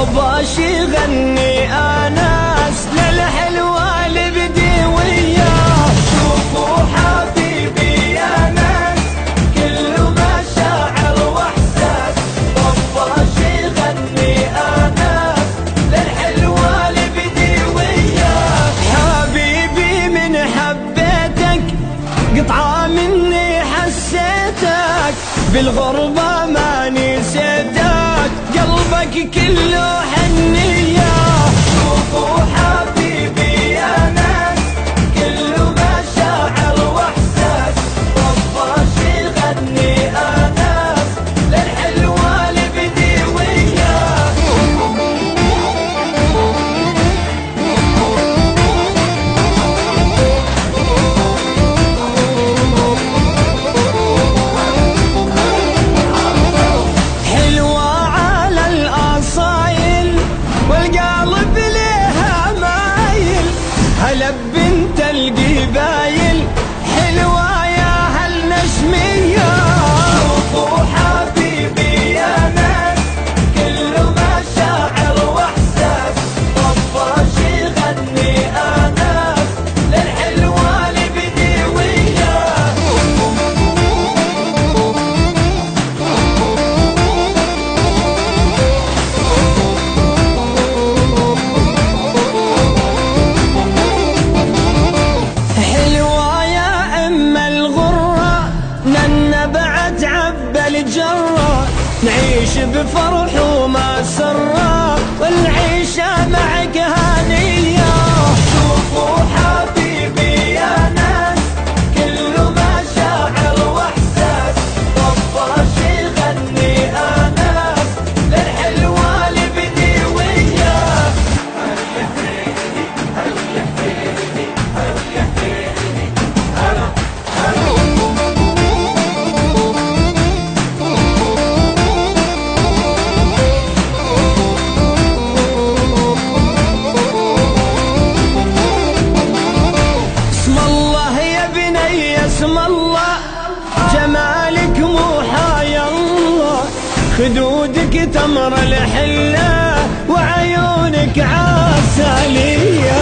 طباش يغني آناس للحلوة اللي بدي وياه. شوفوا حبيبي يا ناس كله مشاعر واحساس، طباش يغني آناس للحلوة اللي بدي وياه. حبيبي من حبيتك قطعة مني حسيتك، بالغربة ما نسيتك قلبك كله حنية. شوفوا حبيبي يا ناس كله مشاعر واحساس، طباش يغني آناس للحلوة اللي بدي وياه. والقلب ليها مايل، هلا بنت القبايل حلوة يا هالنشمية. شوفوا حبيبي يا ناس كله مشاعر واحساس، طباش يغني آناس للحلوة اللي بدي وياه. بعد عبى الجرة نعيش بفرح وما سرة، والعيشة معك هنية. شوفوا حبيبي يا ناس كله مشاعر واحساس، طباش يغني آناس للحلوة اللي بدي وياه. اسم الله جمالك مو حايا الله، خدودك تمر الحلة وعيونك عسلية.